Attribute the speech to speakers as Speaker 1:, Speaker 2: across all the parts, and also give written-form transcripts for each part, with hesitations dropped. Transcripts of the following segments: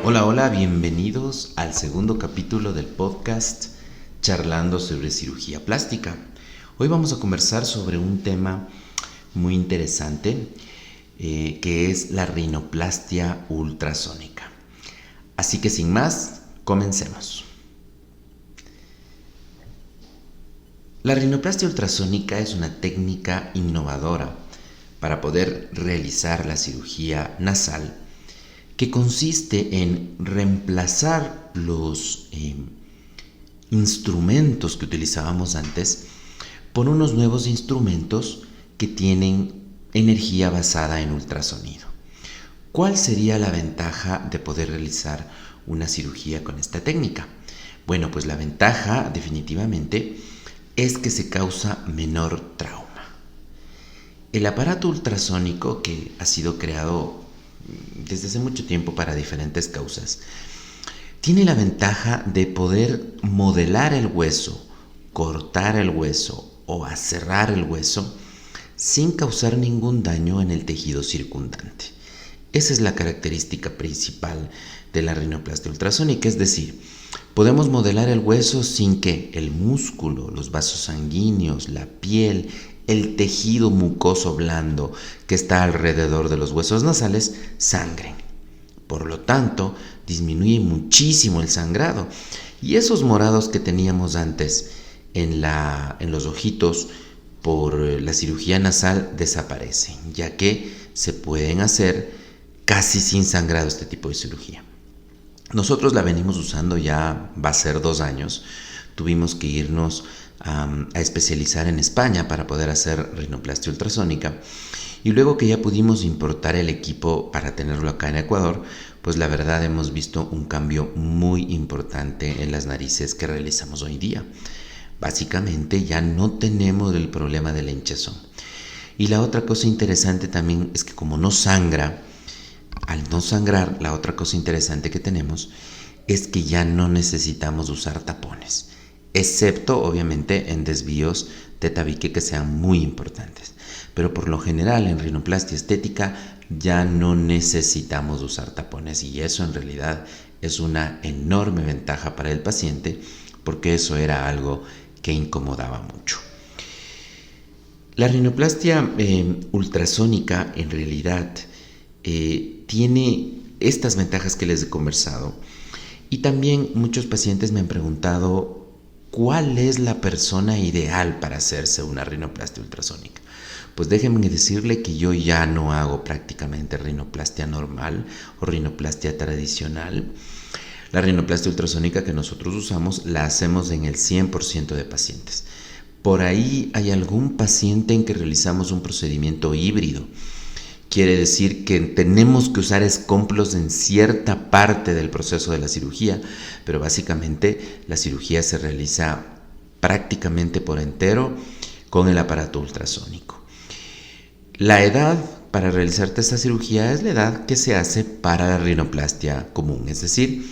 Speaker 1: Hola, hola, bienvenidos al segundo capítulo del podcast Charlando sobre cirugía plástica. Hoy vamos a conversar sobre un tema muy interesante que es la rinoplastia ultrasónica. Así que sin más, comencemos. La rinoplastia ultrasónica es una técnica innovadora para poder realizar la cirugía nasal que consiste en reemplazar los instrumentos que utilizábamos antes por unos nuevos instrumentos que tienen energía basada en ultrasonido. ¿Cuál sería la ventaja de poder realizar una cirugía con esta técnica? Bueno, pues la ventaja definitivamente es que se causa menor trauma. El aparato ultrasónico, que ha sido creado desde hace mucho tiempo para diferentes causas, tiene la ventaja de poder modelar el hueso, cortar el hueso o aserrar el hueso sin causar ningún daño en el tejido circundante. Esa es la característica principal de la rinoplastia ultrasónica, es decir, podemos modelar el hueso sin que el músculo, los vasos sanguíneos, la piel, el tejido mucoso blando que está alrededor de los huesos nasales sangren. Por lo tanto, disminuye muchísimo el sangrado. Y esos morados que teníamos antes en los ojitos por la cirugía nasal desaparecen, ya que se pueden hacer casi sin sangrado este tipo de cirugía. Nosotros la venimos usando ya, va a ser 2 años. Tuvimos que irnos a especializar en España para poder hacer rinoplastia ultrasónica. Y luego que ya pudimos importar el equipo para tenerlo acá en Ecuador, pues la verdad hemos visto un cambio muy importante en las narices que realizamos hoy día. Básicamente ya no tenemos el problema de la hinchazón. Y la otra cosa interesante también es que como no sangra, al no sangrar, la otra cosa interesante que tenemos es que ya no necesitamos usar tapones, excepto obviamente en desvíos de tabique que sean muy importantes. Pero por lo general en rinoplastia estética ya no necesitamos usar tapones, y eso en realidad es una enorme ventaja para el paciente, porque eso era algo que incomodaba mucho. La rinoplastia ultrasónica en realidad tiene estas ventajas que les he conversado, y también muchos pacientes me han preguntado cuál es la persona ideal para hacerse una rinoplastia ultrasónica. Pues déjenme decirle que yo ya no hago prácticamente rinoplastia normal o rinoplastia tradicional. La rinoplastia ultrasónica que nosotros usamos la hacemos en el 100% de pacientes. Por ahí hay algún paciente en que realizamos un procedimiento híbrido. Quiere decir que tenemos que usar escomplos en cierta parte del proceso de la cirugía, pero básicamente la cirugía se realiza prácticamente por entero con el aparato ultrasónico. La edad para realizarte esta cirugía es la edad que se hace para la rinoplastia común, es decir,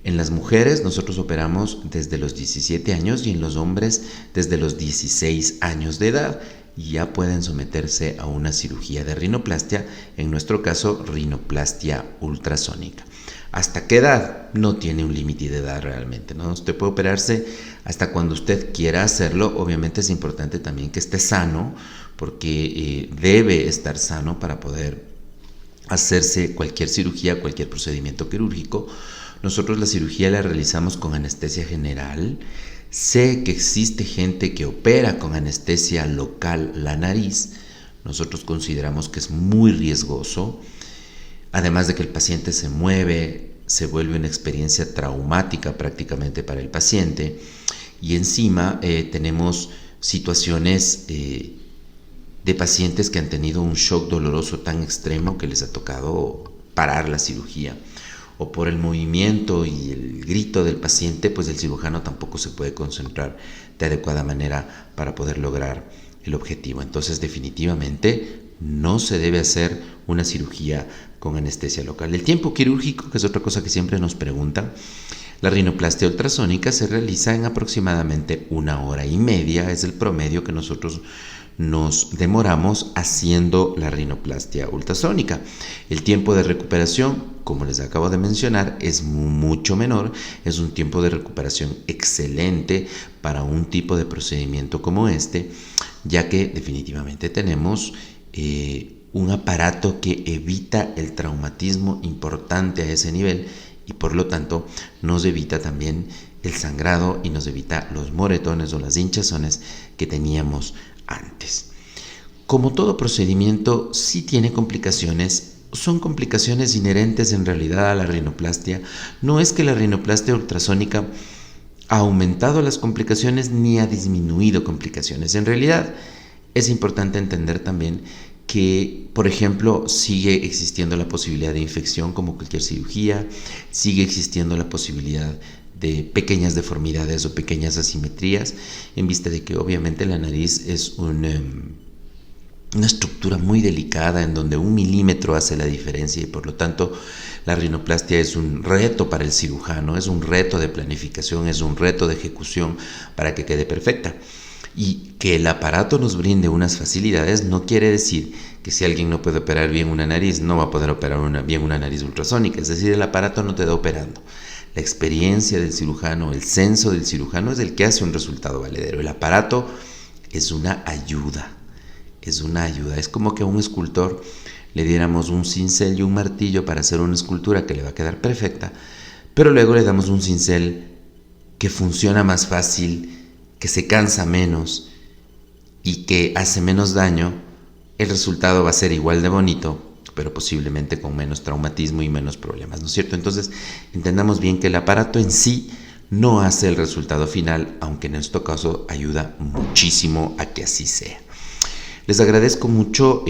Speaker 1: en las mujeres nosotros operamos desde los 17 años y en los hombres desde los 16 años de edad. Y ya pueden someterse a una cirugía de rinoplastia, en nuestro caso rinoplastia ultrasónica. ¿Hasta qué edad? No tiene un límite de edad realmente, ¿no? Usted puede operarse hasta cuando usted quiera hacerlo. Obviamente es importante también que esté sano, porque debe estar sano para poder hacerse cualquier cirugía, cualquier procedimiento quirúrgico. Nosotros la cirugía la realizamos con anestesia general. Sé que existe gente que opera con anestesia local la nariz. Nosotros consideramos que es muy riesgoso, además de que el paciente se mueve, se vuelve una experiencia traumática prácticamente para el paciente, y encima tenemos situaciones de pacientes que han tenido un shock doloroso tan extremo que les ha tocado parar la cirugía, o por el movimiento y el grito del paciente, pues el cirujano tampoco se puede concentrar de adecuada manera para poder lograr el objetivo. Entonces definitivamente no se debe hacer una cirugía con anestesia local. El tiempo quirúrgico, que es otra cosa que siempre nos preguntan, la rinoplastia ultrasónica se realiza en aproximadamente 1 hora y media, es el promedio que nosotros nos demoramos haciendo la rinoplastia ultrasónica. El tiempo de recuperación, como les acabo de mencionar, es mucho menor. Es un tiempo de recuperación excelente para un tipo de procedimiento como este, ya que definitivamente tenemos un aparato que evita el traumatismo importante a ese nivel y por lo tanto nos evita también el sangrado y nos evita los moretones o las hinchazones que teníamos antes. Como todo procedimiento, sí tiene complicaciones. Son complicaciones inherentes en realidad a la rinoplastia. No es que la rinoplastia ultrasónica ha aumentado las complicaciones ni ha disminuido complicaciones. En realidad, es importante entender también que, por ejemplo, sigue existiendo la posibilidad de infección como cualquier cirugía, sigue existiendo la posibilidad de pequeñas deformidades o pequeñas asimetrías, en vista de que obviamente la nariz es una estructura muy delicada en donde 1 milímetro hace la diferencia y por lo tanto la rinoplastia es un reto para el cirujano, es un reto de planificación, es un reto de ejecución para que quede perfecta. Y que el aparato nos brinde unas facilidades no quiere decir que si alguien no puede operar bien una nariz, no va a poder operar bien una nariz ultrasónica. Es decir, el aparato no te da operando. La experiencia del cirujano, el senso del cirujano es el que hace un resultado valedero. El aparato es una ayuda. Es una ayuda. Es como que a un escultor le diéramos un cincel y un martillo para hacer una escultura que le va a quedar perfecta, pero luego le damos un cincel que funciona más fácil, que se cansa menos y que hace menos daño. El resultado va a ser igual de bonito, pero posiblemente con menos traumatismo y menos problemas, ¿no es cierto? Entonces, entendamos bien que el aparato en sí no hace el resultado final, aunque en este caso ayuda muchísimo a que así sea. Les agradezco mucho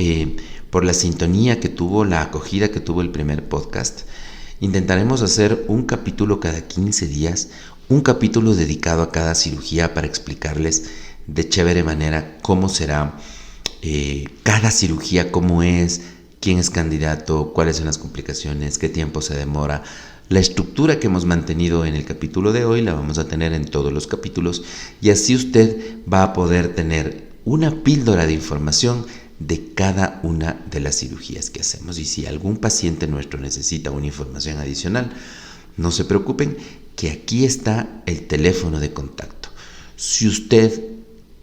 Speaker 1: por la sintonía que tuvo, la acogida que tuvo el primer podcast. Intentaremos hacer un capítulo cada 15 días, un capítulo dedicado a cada cirugía para explicarles de chévere manera cómo será cada cirugía, cómo es, quién es candidato, cuáles son las complicaciones, qué tiempo se demora. La estructura que hemos mantenido en el capítulo de hoy la vamos a tener en todos los capítulos y así usted va a poder tener una píldora de información de cada una de las cirugías que hacemos. Y si algún paciente nuestro necesita una información adicional, no se preocupen, que aquí está el teléfono de contacto. Si usted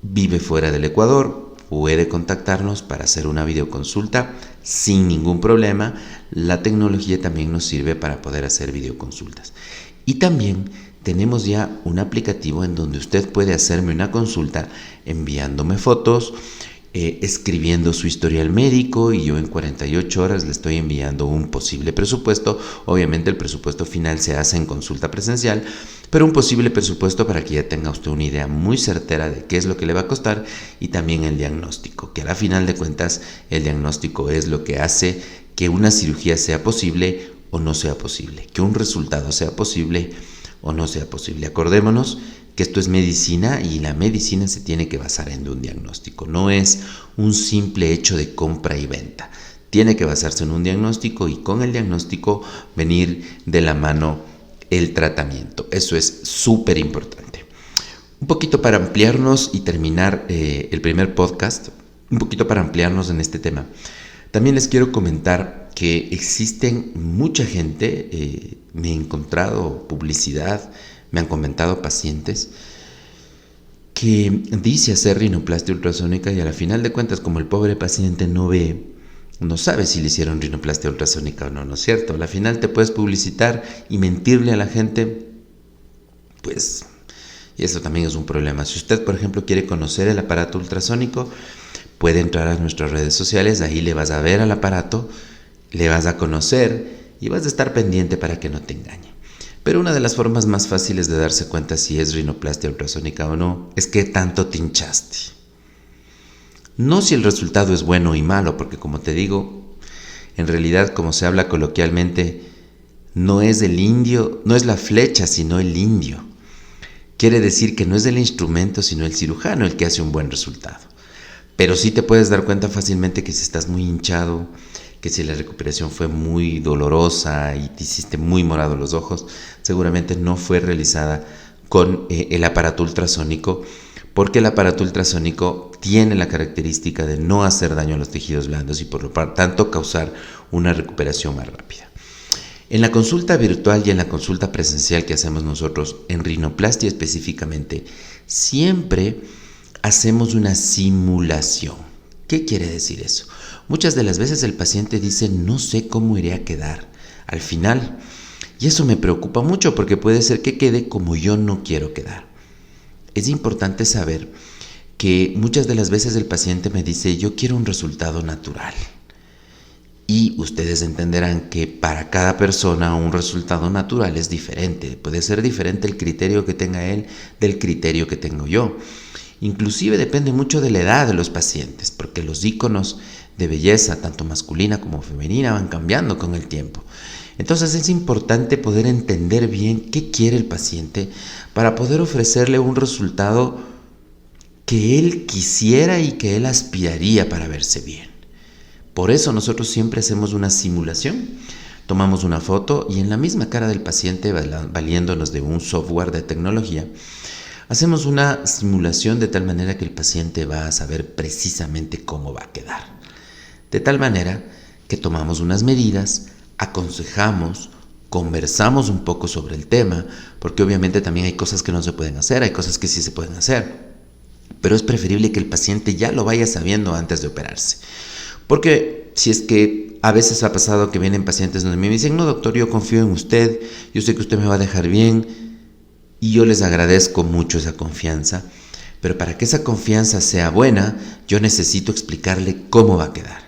Speaker 1: vive fuera del Ecuador, puede contactarnos para hacer una videoconsulta sin ningún problema. La tecnología también nos sirve para poder hacer videoconsultas. Y también tenemos ya un aplicativo en donde usted puede hacerme una consulta enviándome fotos, escribiendo su historial médico y yo en 48 horas le estoy enviando un posible presupuesto. Obviamente el presupuesto final se hace en consulta presencial, pero un posible presupuesto para que ya tenga usted una idea muy certera de qué es lo que le va a costar y también el diagnóstico, que a la final de cuentas el diagnóstico es lo que hace que una cirugía sea posible o no sea posible, que un resultado sea posible o no sea posible. Acordémonos que esto es medicina y la medicina se tiene que basar en un diagnóstico, no es un simple hecho de compra y venta. Tiene que basarse en un diagnóstico y con el diagnóstico venir de la mano el tratamiento. Eso es súper importante. Un poquito para ampliarnos y terminar el primer podcast, un poquito para ampliarnos en este tema. También les quiero comentar que existen mucha gente, me he encontrado publicidad, me han comentado pacientes que dice hacer rinoplastia ultrasónica y a la final de cuentas, como el pobre paciente no ve, no sabe si le hicieron rinoplastia ultrasónica o no, ¿no es cierto? A la final te puedes publicitar y mentirle a la gente, pues, y eso también es un problema. Si usted, por ejemplo, quiere conocer el aparato ultrasónico, puede entrar a nuestras redes sociales, ahí le vas a ver al aparato, le vas a conocer y vas a estar pendiente para que no te engañe. Pero una de las formas más fáciles de darse cuenta si es rinoplastia ultrasónica o no es qué tanto te hinchaste. No si el resultado es bueno y malo, porque como te digo, en realidad, como se habla coloquialmente, no es el indio, no es la flecha, sino el indio. Quiere decir que no es el instrumento, sino el cirujano el que hace un buen resultado. Pero sí te puedes dar cuenta fácilmente que si estás muy hinchado, que si la recuperación fue muy dolorosa y te hiciste muy morado los ojos, seguramente no fue realizada con el aparato ultrasónico, porque el aparato ultrasónico tiene la característica de no hacer daño a los tejidos blandos y por lo tanto causar una recuperación más rápida. En la consulta virtual y en la consulta presencial que hacemos nosotros, en rinoplastia específicamente, siempre hacemos una simulación. ¿Qué quiere decir eso? Muchas de las veces el paciente dice, no sé cómo iré a quedar al final. Y eso me preocupa mucho porque puede ser que quede como yo no quiero quedar. Es importante saber que muchas de las veces el paciente me dice, yo quiero un resultado natural. Y ustedes entenderán que para cada persona un resultado natural es diferente. Puede ser diferente el criterio que tenga él del criterio que tengo yo. Inclusive depende mucho de la edad de los pacientes, porque los íconos de belleza, tanto masculina como femenina, van cambiando con el tiempo. Entonces es importante poder entender bien qué quiere el paciente para poder ofrecerle un resultado que él quisiera y que él aspiraría para verse bien. Por eso nosotros siempre hacemos una simulación, tomamos una foto y en la misma cara del paciente, valiéndonos de un software de tecnología, hacemos una simulación de tal manera que el paciente va a saber precisamente cómo va a quedar. De tal manera que tomamos unas medidas, aconsejamos, conversamos un poco sobre el tema, porque obviamente también hay cosas que no se pueden hacer, hay cosas que sí se pueden hacer, pero es preferible que el paciente ya lo vaya sabiendo antes de operarse. Porque si es que a veces ha pasado que vienen pacientes donde me dicen, no doctor, yo confío en usted, yo sé que usted me va a dejar bien, y yo les agradezco mucho esa confianza, pero para que esa confianza sea buena, yo necesito explicarle cómo va a quedar.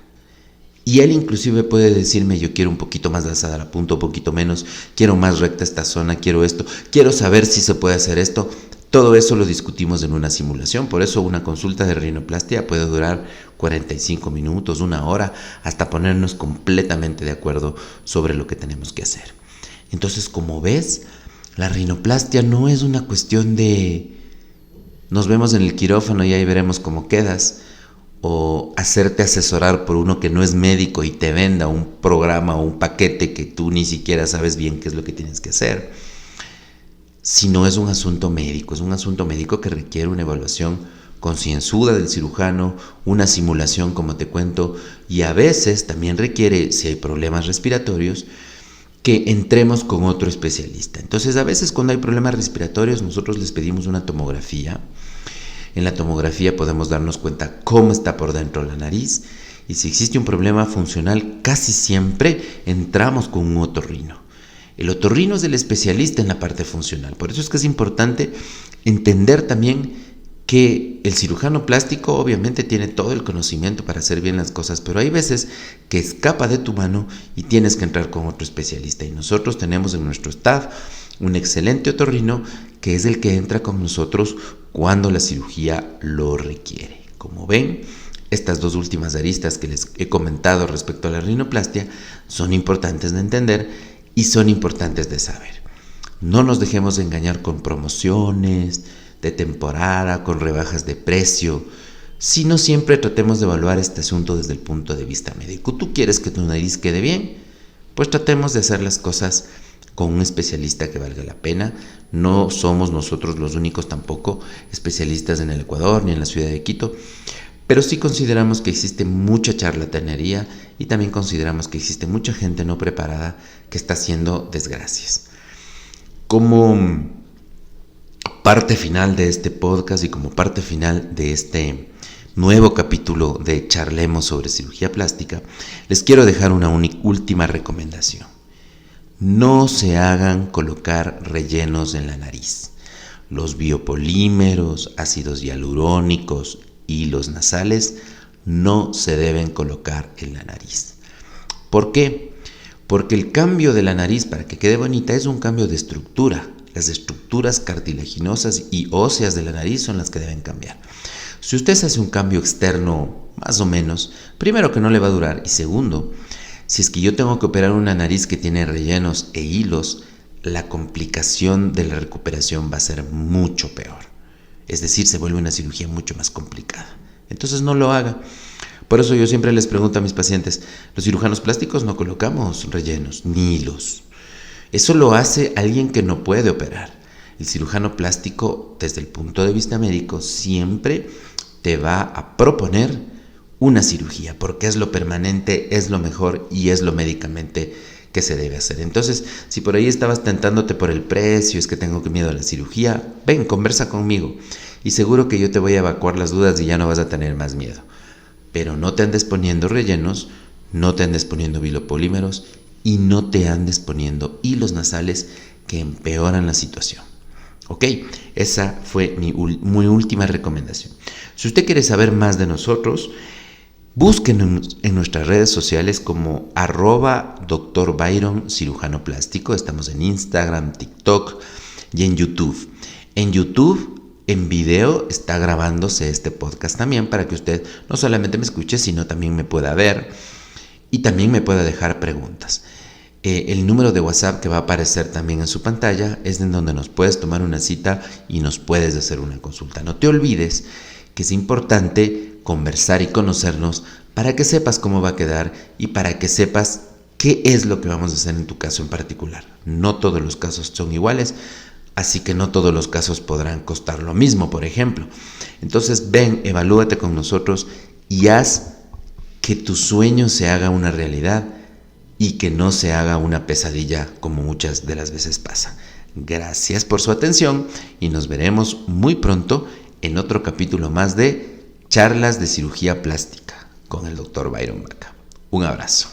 Speaker 1: Y él inclusive puede decirme, yo quiero un poquito más de alzada a la punta, un poquito menos, quiero más recta esta zona, quiero esto, quiero saber si se puede hacer esto. Todo eso lo discutimos en una simulación, por eso una consulta de rinoplastia puede durar 45 minutos, una hora, hasta ponernos completamente de acuerdo sobre lo que tenemos que hacer. Entonces, como ves, la rinoplastia no es una cuestión de nos vemos en el quirófano y ahí veremos cómo quedas, o hacerte asesorar por uno que no es médico y te venda un programa o un paquete que tú ni siquiera sabes bien qué es lo que tienes que hacer. Sino es un asunto médico que requiere una evaluación concienzuda del cirujano, una simulación como te cuento, y a veces también requiere, si hay problemas respiratorios, que entremos con otro especialista. Entonces a veces cuando hay problemas respiratorios nosotros les pedimos una tomografía. En la tomografía podemos darnos cuenta cómo está por dentro la nariz y si existe un problema funcional casi siempre entramos con un otorrino. El otorrino es el especialista en la parte funcional, por eso es que es importante entender también que el cirujano plástico obviamente tiene todo el conocimiento para hacer bien las cosas, pero hay veces que escapa de tu mano y tienes que entrar con otro especialista. Y nosotros tenemos en nuestro staff un excelente otorrino que es el que entra con nosotros cuando la cirugía lo requiere. Como ven, estas dos últimas aristas que les he comentado respecto a la rinoplastia son importantes de entender y son importantes de saber. No nos dejemos de engañar con promociones de temporada, con rebajas de precio, sino siempre tratemos de evaluar este asunto desde el punto de vista médico. ¿Tú quieres que tu nariz quede bien? Pues tratemos de hacer las cosas con un especialista que valga la pena. No somos nosotros los únicos tampoco especialistas en el Ecuador ni en la ciudad de Quito, pero sí consideramos que existe mucha charlatanería y también consideramos que existe mucha gente no preparada que está haciendo desgracias. Como parte final de este podcast y como parte final de este nuevo capítulo de Charlemos sobre cirugía plástica, les quiero dejar una última recomendación. No se hagan colocar rellenos en la nariz. Los biopolímeros, ácidos hialurónicos y los nasales no se deben colocar en la nariz. ¿Por qué? Porque el cambio de la nariz para que quede bonita es un cambio de estructura. Las estructuras cartilaginosas y óseas de la nariz son las que deben cambiar. Si usted se hace un cambio externo, más o menos, primero que no le va a durar y segundo, si es que yo tengo que operar una nariz que tiene rellenos e hilos, la complicación de la recuperación va a ser mucho peor. Es decir, se vuelve una cirugía mucho más complicada. Entonces no lo haga. Por eso yo siempre les pregunto a mis pacientes, los cirujanos plásticos no colocamos rellenos ni hilos. Eso lo hace alguien que no puede operar. El cirujano plástico, desde el punto de vista médico, siempre te va a proponer una cirugía, porque es lo permanente, es lo mejor y es lo médicamente que se debe hacer. Entonces, si por ahí estabas tentándote por el precio, es que tengo miedo a la cirugía, ven, conversa conmigo y seguro que yo te voy a evacuar las dudas y ya no vas a tener más miedo. Pero no te andes poniendo rellenos, no te andes poniendo bilopolímeros y no te andes poniendo hilos nasales que empeoran la situación. Ok, esa fue mi última recomendación. Si usted quiere saber más de nosotros, búsquenos en nuestras redes sociales como @Dr. Byron cirujano plástico. Estamos en Instagram, TikTok y en YouTube. En YouTube, en video, está grabándose este podcast también para que usted no solamente me escuche, sino también me pueda ver y también me pueda dejar preguntas. El número de WhatsApp que va a aparecer también en su pantalla es en donde nos puedes tomar una cita y nos puedes hacer una consulta. No te olvides que es importante conversar y conocernos para que sepas cómo va a quedar y para que sepas qué es lo que vamos a hacer en tu caso en particular. No todos los casos son iguales, así que no todos los casos podrán costar lo mismo, por ejemplo. Entonces ven, evalúate con nosotros y haz que tu sueño se haga una realidad y que no se haga una pesadilla como muchas de las veces pasa. Gracias por su atención y nos veremos muy pronto en otro capítulo más de Charlas de Cirugía Plástica con el Dr. Byron Vaca. Un abrazo.